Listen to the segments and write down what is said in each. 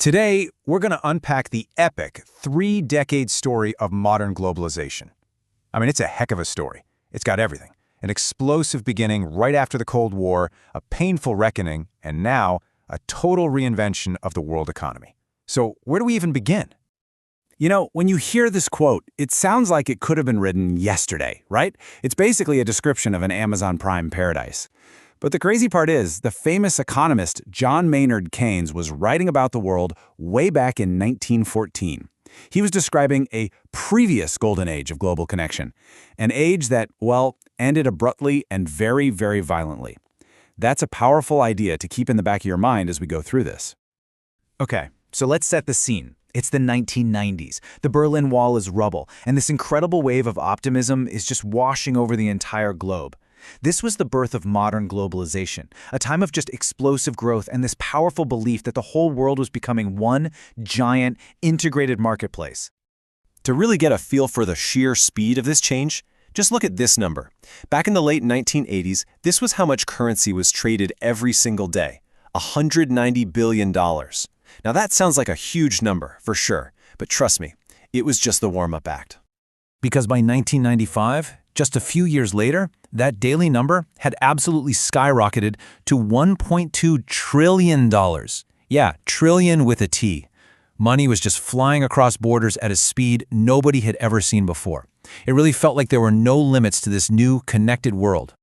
Today, we're going to unpack the epic three-decade story of modern globalization. I mean, it's a heck of a story. It's got everything. An explosive beginning right after the Cold War, a painful reckoning, and now a total reinvention of the world economy. So where do we even begin? You know, when you hear this quote, it sounds like it could have been written yesterday, right? It's basically a description of an Amazon Prime paradise. But the crazy part is, the famous economist John Maynard Keynes was writing about the world way back in 1914. He was describing a previous golden age of global connection, an age that, well, ended abruptly and very, very violently. That's a powerful idea to keep in the back of your mind as we go through this. Okay, so let's set the scene. It's the 1990s. The Berlin Wall is rubble, and this incredible wave of optimism is just washing over the entire globe. This was the birth of modern globalization, a time of just explosive growth and this powerful belief that the whole world was becoming one giant, integrated marketplace. To really get a feel for the sheer speed of this change, just look at this number. Back in the late 1980s, this was how much currency was traded every single day, $190 billion. Now that sounds like a huge number, for sure, but trust me, it was just the warm-up act. Because by 1995, just a few years later, that daily number had absolutely skyrocketed to $1.2 trillion. Yeah, trillion with a T. Money was just flying across borders at a speed nobody had ever seen before. It really felt like there were no limits to this new, connected world.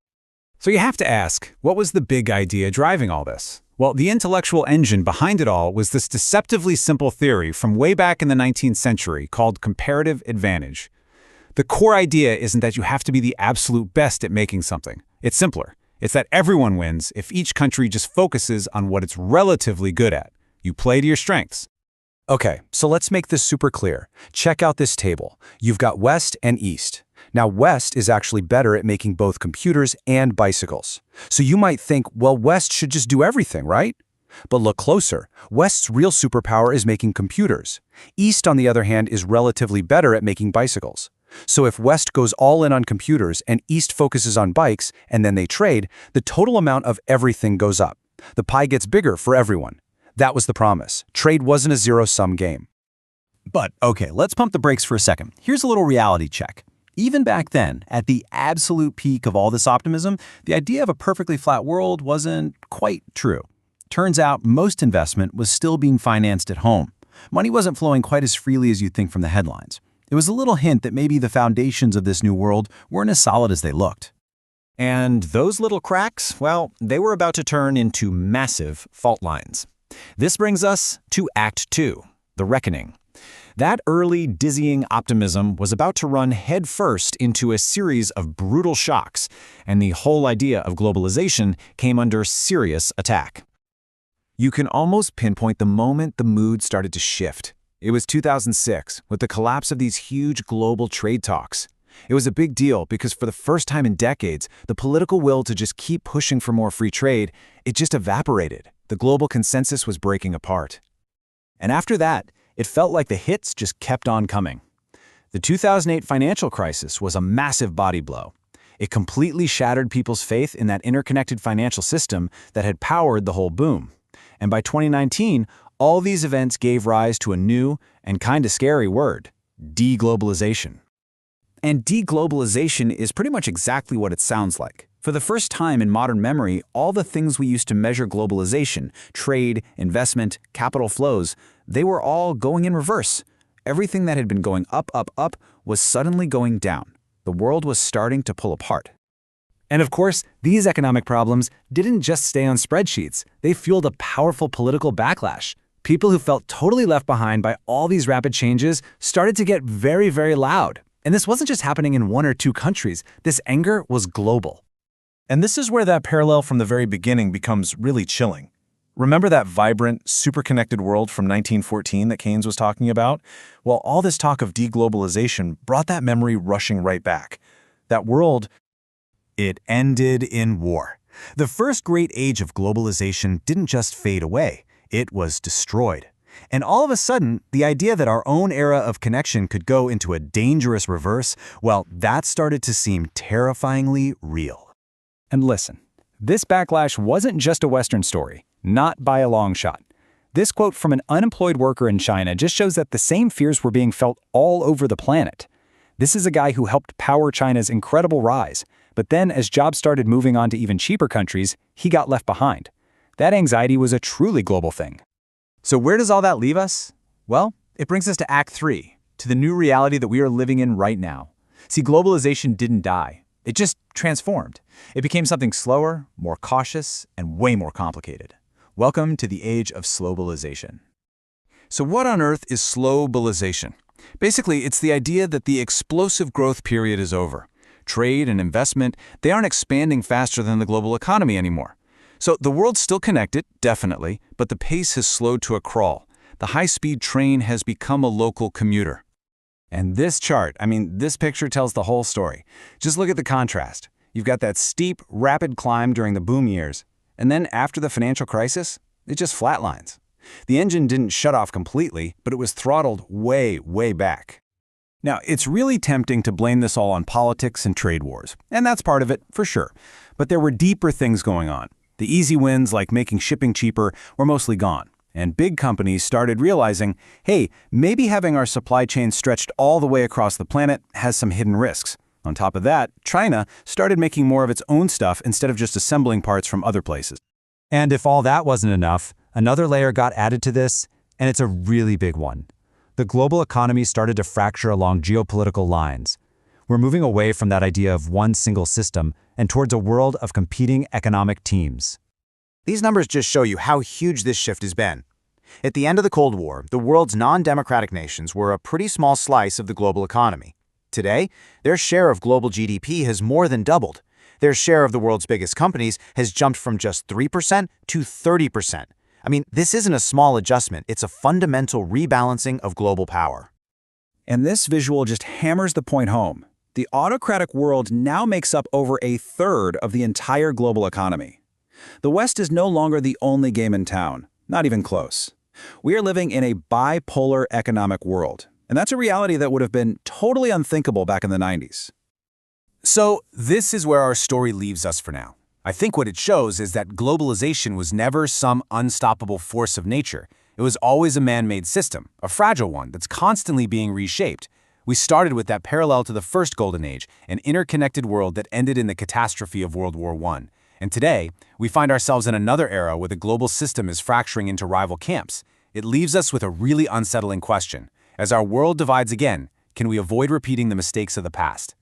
So you have to ask, what was the big idea driving all this? Well, the intellectual engine behind it all was this deceptively simple theory from way back in the 19th century called comparative advantage. The core idea isn't that you have to be the absolute best at making something. It's simpler. It's that everyone wins if each country just focuses on what it's relatively good at. You play to your strengths. Okay, so let's make this super clear. Check out this table. You've got West and East. Now, West is actually better at making both computers and bicycles. So you might think, well, West should just do everything, right? But look closer. West's real superpower is making computers. East, on the other hand, is relatively better at making bicycles. So if West goes all in on computers and East focuses on bikes, and then they trade, the total amount of everything goes up. The pie gets bigger for everyone. That was the promise. Trade wasn't a zero-sum game. But, okay, let's pump the brakes for a second. Here's a little reality check. Even back then, at the absolute peak of all this optimism, the idea of a perfectly flat world wasn't quite true. Turns out most investment was still being financed at home. Money wasn't flowing quite as freely as you'd think from the headlines. It was a little hint that maybe the foundations of this new world weren't as solid as they looked. And those little cracks, well, they were about to turn into massive fault lines. This brings us to Act 2, the reckoning. That early, dizzying optimism was about to run headfirst into a series of brutal shocks, and the whole idea of globalization came under serious attack. You can almost pinpoint the moment the mood started to shift. It was 2006, with the collapse of these huge global trade talks. It was a big deal because for the first time in decades, the political will to just keep pushing for more free trade, it just evaporated. The global consensus was breaking apart. And after that, it felt like the hits just kept on coming. The 2008 financial crisis was a massive body blow. It completely shattered people's faith in that interconnected financial system that had powered the whole boom. And by 2019, all these events gave rise to a new and kind of scary word, deglobalization. And deglobalization is pretty much exactly what it sounds like. For the first time in modern memory, all the things we used to measure globalization, trade, investment, capital flows, they were all going in reverse. Everything that had been going up, up, up was suddenly going down. The world was starting to pull apart. And of course, these economic problems didn't just stay on spreadsheets. They fueled a powerful political backlash. People who felt totally left behind by all these rapid changes started to get very, very loud. And this wasn't just happening in one or two countries. This anger was global. And this is where that parallel from the very beginning becomes really chilling. Remember that vibrant, super-connected world from 1914 that Keynes was talking about? Well, all this talk of deglobalization brought that memory rushing right back. That world, It ended in war. The first great age of globalization didn't just fade away. It was destroyed. And all of a sudden, the idea that our own era of connection could go into a dangerous reverse, well, that started to seem terrifyingly real. And listen, this backlash wasn't just a Western story, not by a long shot. This quote from an unemployed worker in China just shows that the same fears were being felt all over the planet. This is a guy who helped power China's incredible rise, but then as jobs started moving on to even cheaper countries, he got left behind. That anxiety was a truly global thing. So where does all that leave us? Well, it brings us to Act 3, to the new reality that we are living in right now. See, globalization didn't die. It just transformed. It became something slower, more cautious, and way more complicated. Welcome to the age of slowbalization. So what on earth is slowbalization? Basically, it's the idea that the explosive growth period is over. Trade and investment, they aren't expanding faster than the global economy anymore. So the world's still connected, definitely, but the pace has slowed to a crawl. The high-speed train has become a local commuter. And this chart, this picture tells the whole story. Just look at the contrast. You've got that steep, rapid climb during the boom years, and then after the financial crisis, it just flatlines. The engine didn't shut off completely, but it was throttled way, way back. Now, it's really tempting to blame this all on politics and trade wars, and that's part of it, for sure. But there were deeper things going on. The easy wins, like making shipping cheaper, were mostly gone. And big companies started realizing, hey, maybe having our supply chain stretched all the way across the planet has some hidden risks. On top of that, China started making more of its own stuff instead of just assembling parts from other places. And if all that wasn't enough, another layer got added to this, and it's a really big one. The global economy started to fracture along geopolitical lines. We're moving away from that idea of one single system and towards a world of competing economic teams. These numbers just show you how huge this shift has been. At the end of the Cold War, the world's non-democratic nations were a pretty small slice of the global economy. Today, their share of global GDP has more than doubled. Their share of the world's biggest companies has jumped from just 3% to 30%. This isn't a small adjustment, it's a fundamental rebalancing of global power. And this visual just hammers the point home. The autocratic world now makes up over a third of the entire global economy. The West is no longer the only game in town, not even close. We are living in a bipolar economic world, and that's a reality that would have been totally unthinkable back in the 90s. So this is where our story leaves us for now. I think what it shows is that globalization was never some unstoppable force of nature. It was always a man-made system, a fragile one that's constantly being reshaped. We started with that parallel to the first golden age, an interconnected world that ended in the catastrophe of World War I. And today, we find ourselves in another era where the global system is fracturing into rival camps. It leaves us with a really unsettling question. As our world divides again, can we avoid repeating the mistakes of the past?